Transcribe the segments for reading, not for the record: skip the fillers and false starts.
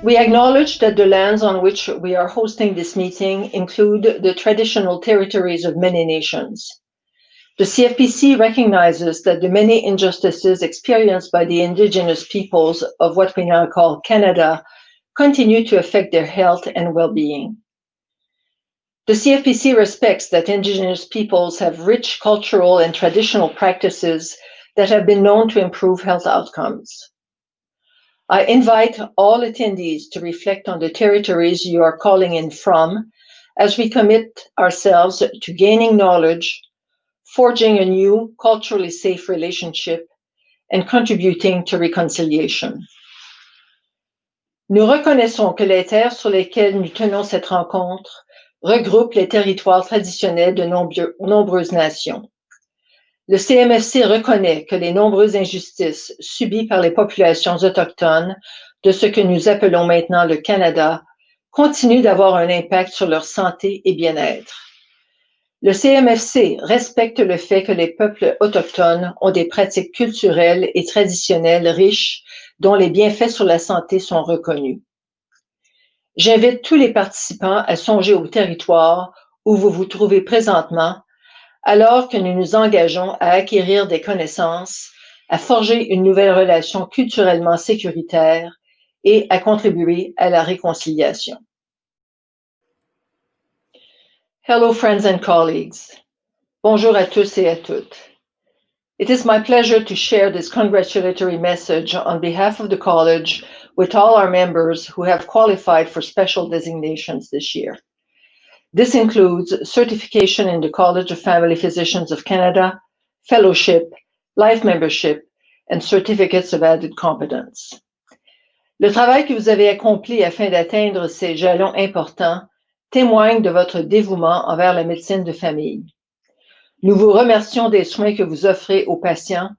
We acknowledge that the lands on which we are hosting this meeting include the traditional territories of many nations. The CFPC recognizes that the many injustices experienced by the Indigenous peoples of what we now call Canada continue to affect their health and well-being. The CFPC respects that Indigenous peoples have rich cultural and traditional practices that have been known to improve health outcomes. I invite all attendees to reflect on the territories you are calling in from as we commit ourselves to gaining knowledge, forging a new culturally safe relationship, and contributing to reconciliation. Nous reconnaissons que les terres sur lesquelles nous tenons cette rencontre regroupent les territoires traditionnels de nombreuses nations. Le CMFC reconnaît que les nombreuses injustices subies par les populations autochtones de ce que nous appelons maintenant le Canada continuent d'avoir un impact sur leur santé et bien-être. Le CMFC respecte le fait que les peuples autochtones ont des pratiques culturelles et traditionnelles riches dont les bienfaits sur la santé sont reconnus. J'invite tous les participants à songer au territoire où vous vous trouvez présentement, alors que nous nous engageons à acquérir des connaissances, à forger une nouvelle relation culturellement sécuritaire et à contribuer à la réconciliation. Hello, friends and colleagues. Bonjour à tous et à toutes. It is my pleasure to share this congratulatory message on behalf of the College with all our members who have qualified for special designations this year. This includes certification in the College of Family Physicians of Canada, fellowship, life membership, and certificates of added competence. Le travail que vous avez accompli afin d'atteindre ces jalons importants témoigne de votre dévouement envers la médecine de famille. Nous vous remercions des soins que vous offrez aux patients,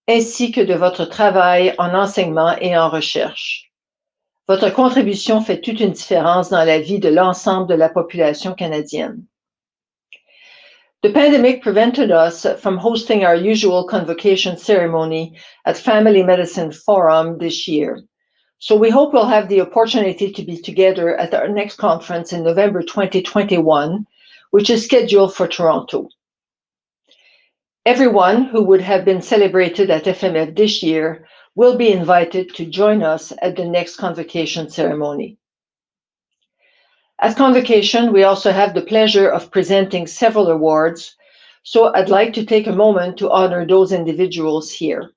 ainsi que de votre travail en enseignement et en recherche. Votre contribution fait toute une différence dans la vie de l'ensemble de la population canadienne. The pandemic prevented us from hosting our usual convocation ceremony at Family Medicine Forum this year. So we hope we'll have the opportunity to be together at our next conference in November 2021, which is scheduled for Toronto. Everyone who would have been celebrated at FMF this year will be invited to join us at the next convocation ceremony. At convocation, we also have the pleasure of presenting several awards, so I'd like to take a moment to honor those individuals here.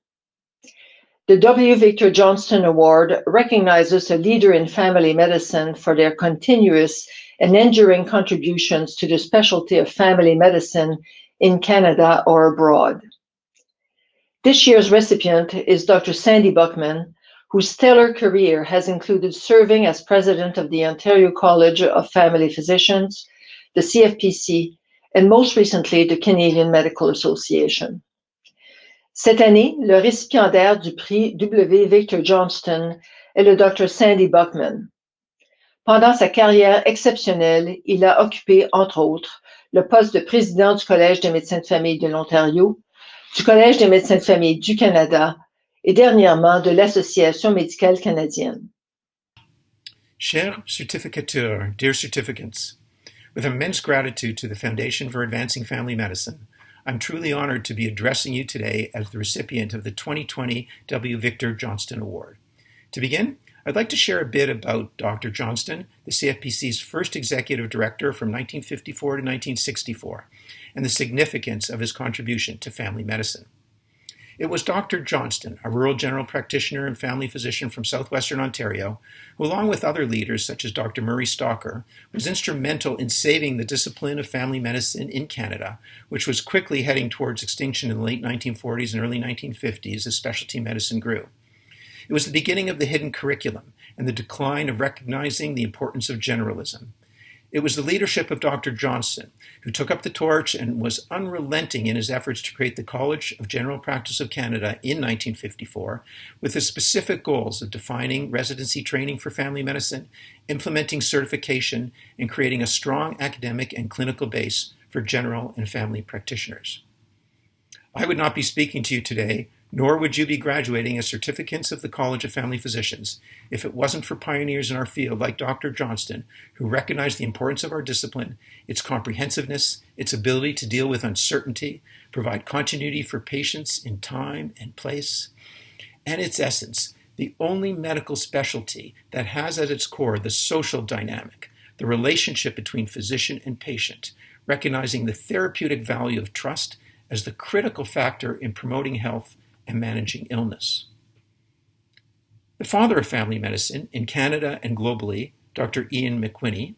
The W. Victor Johnston Award recognizes a leader in family medicine for their continuous and enduring contributions to the specialty of family medicine in Canada or abroad. This year's recipient is Dr. Sandy Buckman, whose stellar career has included serving as president of the Ontario College of Family Physicians, the CFPC, and most recently the Canadian Medical Association. Cette année, le récipiendaire du prix W. Victor Johnston est le Dr. Sandy Buckman. Pendant sa carrière exceptionnelle, il a occupé, entre autres, le poste de président du Collège des médecins de famille de l'Ontario, du Collège des médecins de famille du Canada et dernièrement de l'Association médicale canadienne. Chers certificateurs, dear certificates, with immense gratitude to the Foundation for Advancing Family Medicine, I'm truly honored to be addressing you today as the recipient of the 2020 W. Victor Johnston Award. To begin, I'd like to share a bit about Dr. Johnston, the CFPC's first executive director from 1954 to 1964, and the significance of his contribution to family medicine. It was Dr. Johnston, a rural general practitioner and family physician from southwestern Ontario, who, along with other leaders such as Dr. Murray Stalker, was instrumental in saving the discipline of family medicine in Canada, which was quickly heading towards extinction in the late 1940s and early 1950s as specialty medicine grew. It was the beginning of the hidden curriculum and the decline of recognizing the importance of generalism. It was the leadership of Dr. Johnston who took up the torch and was unrelenting in his efforts to create the College of General Practice of Canada in 1954 with the specific goals of defining residency training for family medicine, implementing certification, and creating a strong academic and clinical base for general and family practitioners. I would not be speaking to you today, Nor would you be graduating as certificates of the College of Family Physicians if it wasn't for pioneers in our field like Dr. Johnston, who recognized the importance of our discipline, its comprehensiveness, its ability to deal with uncertainty, provide continuity for patients in time and place, and its essence, the only medical specialty that has at its core the social dynamic, the relationship between physician and patient, recognizing the therapeutic value of trust as the critical factor in promoting health and managing illness. The father of family medicine in Canada and globally, Dr. Ian McWhinney,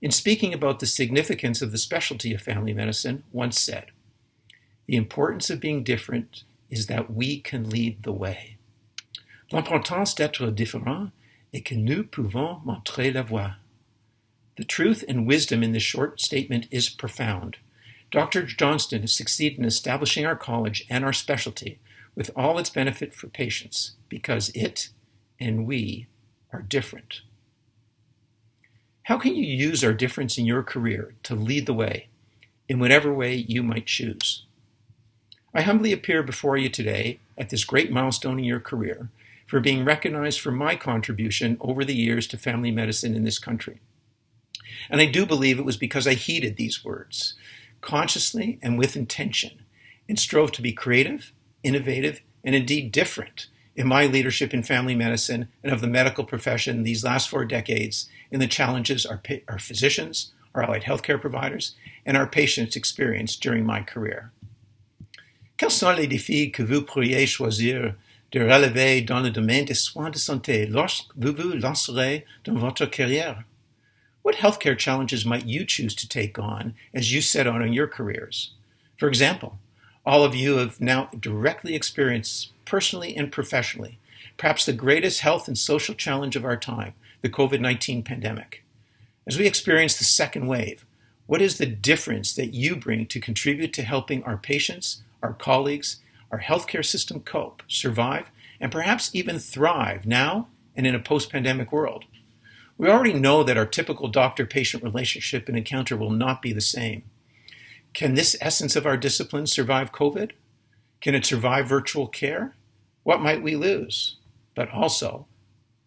in speaking about the significance of the specialty of family medicine, once said, "The importance of being different is that we can lead the way. L'importance d'être différent est que nous pouvons montrer la voie." The truth and wisdom in this short statement is profound. Dr. Johnston has succeeded in establishing our college and our specialty with all its benefit for patients because it and we are different. How can you use our difference in your career to lead the way in whatever way you might choose? I humbly appear before you today at this great milestone in your career for being recognized for my contribution over the years to family medicine in this country. And I do believe it was because I heeded these words consciously and with intention and strove to be creative, innovative, and indeed different in my leadership in family medicine and of the medical profession these last 4 decades in the challenges our physicians, our allied healthcare providers, and our patients experienced during my career. Quels sont les défis que vous pourriez choisir de relever dans le domaine des soins de santé lorsque vous vous lancerez dans votre carrière? What healthcare challenges might you choose to take on as you set out on your careers? For example, all of you have now directly experienced, personally and professionally, perhaps the greatest health and social challenge of our time, the COVID-19 pandemic. As we experience the second wave, what is the difference that you bring to contribute to helping our patients, our colleagues, our healthcare system cope, survive, and perhaps even thrive now and in a post-pandemic world? We already know that our typical doctor-patient relationship and encounter will not be the same. Can this essence of our discipline survive COVID? Can it survive virtual care? What might we lose? But also,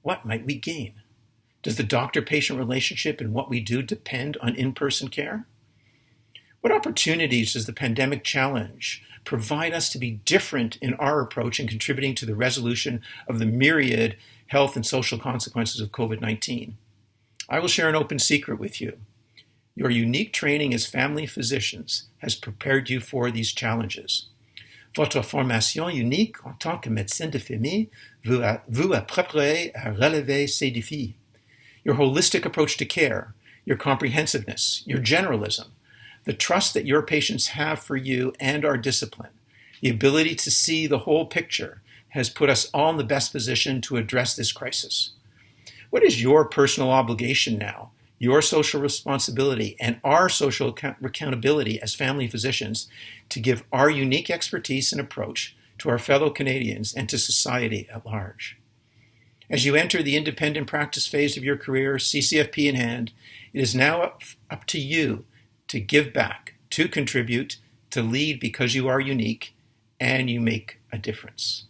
what might we gain? Does the doctor-patient relationship and what we do depend on in-person care? What opportunities does the pandemic challenge provide us to be different in our approach in contributing to the resolution of the myriad health and social consequences of COVID-19? I will share an open secret with you. Your unique training as family physicians has prepared you for these challenges. Votre formation unique en tant que médecin de famille vous a préparé à relever ces défis. Your holistic approach to care, your comprehensiveness, your generalism, the trust that your patients have for you and our discipline, the ability to see the whole picture has put us all in the best position to address this crisis. What is your personal obligation now, your social responsibility, and our social accountability as family physicians to give our unique expertise and approach to our fellow Canadians and to society at large? As you enter the independent practice phase of your career, CCFP in hand, it is now up to you to give back, to contribute, to lead because you are unique and you make a difference.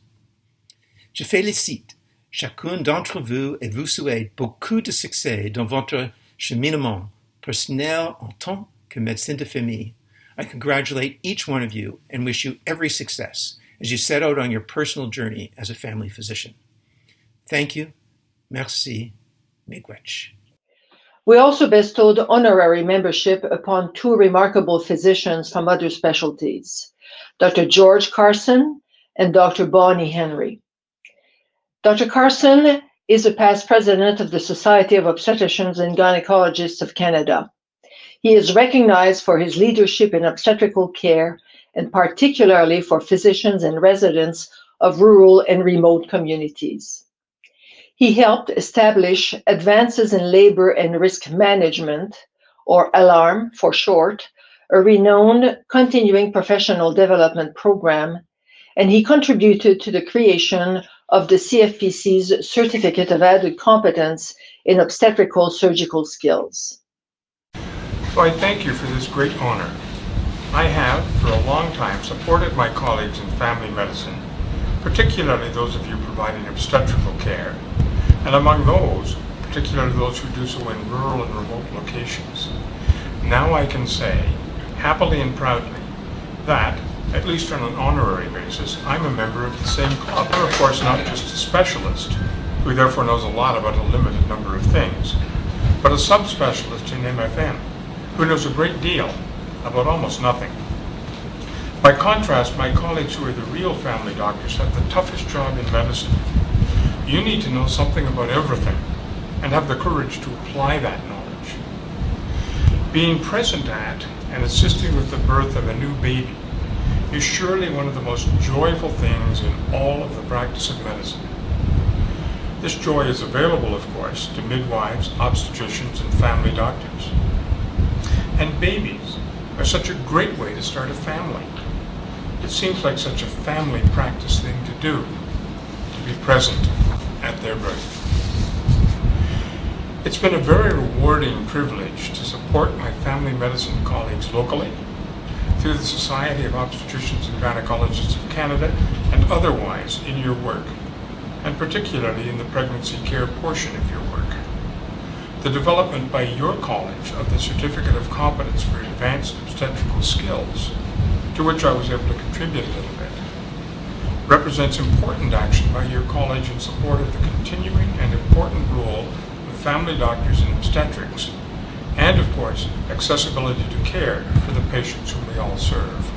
Je félicite chacun d'entre vous et vous souhaite beaucoup de succès dans votre cheminement personnel en tant que médecin de famille. I congratulate each one of you and wish you every success as you set out on your personal journey as a family physician. Thank you. Merci. Miigwech. We also bestowed honorary membership upon 2 remarkable physicians from other specialties, Dr. George Carson and Dr. Bonnie Henry. Dr. Carson is a past president of the Society of Obstetricians and Gynecologists of Canada. He is recognized for his leadership in obstetrical care and particularly for physicians and residents of rural and remote communities. He helped establish Advances in Labor and Risk Management, or ALARM for short, a renowned continuing professional development program, and he contributed to the creation of the CFPC's Certificate of Added Competence in Obstetrical Surgical Skills. So I thank you for this great honor. I have, for a long time, supported my colleagues in family medicine particularly those of you providing obstetrical care, and among those, particularly those who do so in rural and remote locations. Now I can say, happily and proudly, that, at least on an honorary basis, I'm a member of the same club. I'm, of course, not just a specialist, who therefore knows a lot about a limited number of things, but a subspecialist in MFM, who knows a great deal about almost nothing. By contrast, my colleagues who are the real family doctors have the toughest job in medicine. You need to know something about everything and have the courage to apply that knowledge. Being present at and assisting with the birth of a new baby is surely one of the most joyful things in all of the practice of medicine. This joy is available, of course, to midwives, obstetricians, and family doctors. And babies are such a great way to start a family. It seems like such a family practice thing to do, to be present at their birth. It's been a very rewarding privilege to support my family medicine colleagues locally, through the Society of Obstetricians and Gynecologists of Canada, and otherwise in your work, and particularly in the pregnancy care portion of your work. The development by your college of the Certificate of Competence for Advanced Obstetrical Skills, to which I was able to contribute a little bit, represents important action by your college in support of the continuing and important role of family doctors in obstetrics, and of course, accessibility to care for the patients whom we all serve.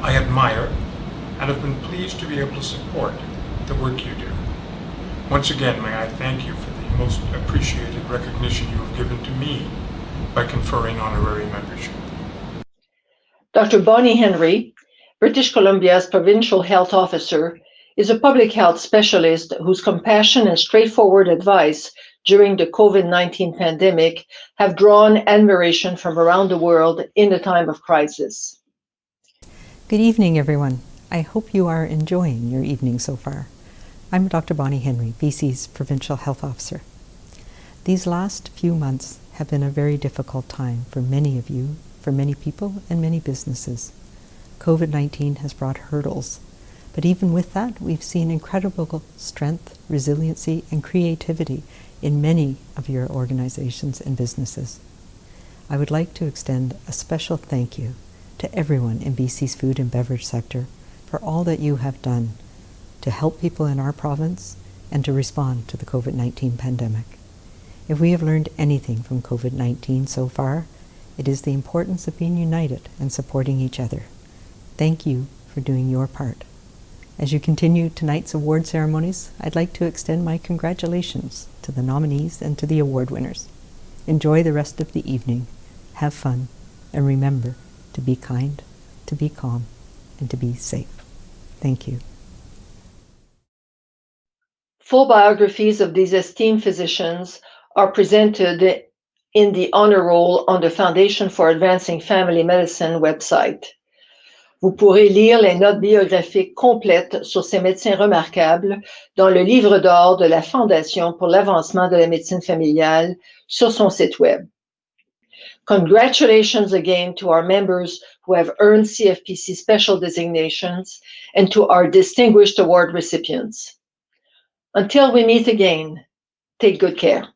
I admire and have been pleased to be able to support the work you do. Once again, may I thank you for the most appreciated recognition you have given to me by conferring honorary membership. Dr. Bonnie Henry, British Columbia's Provincial Health Officer, is a public health specialist whose compassion and straightforward advice during the COVID-19 pandemic have drawn admiration from around the world in a time of crisis. Good evening, everyone. I hope you are enjoying your evening so far. I'm Dr. Bonnie Henry, BC's Provincial Health Officer. These last few months have been a very difficult time for many of you, for many people and many businesses. COVID-19 has brought hurdles, but even with that, we've seen incredible strength, resiliency, and creativity in many of your organizations and businesses. I would like to extend a special thank you to everyone in BC's food and beverage sector for all that you have done to help people in our province and to respond to the COVID-19 pandemic. If we have learned anything from COVID-19 so far, it is the importance of being united and supporting each other. Thank you for doing your part. As you continue tonight's award ceremonies, I'd like to extend my congratulations to the nominees and to the award winners. Enjoy the rest of the evening, have fun, and remember to be kind, to be calm, and to be safe. Thank you. Full biographies of these esteemed physicians are presented in the honor roll on the Foundation for Advancing Family Medicine website. Vous pourrez lire les notes biographiques complètes sur ces médecins remarquables dans le livre d'or de la Fondation pour l'avancement de la médecine familiale sur son site web. Congratulations again to our members who have earned CFPC special designations and to our distinguished award recipients. Until we meet again, take good care.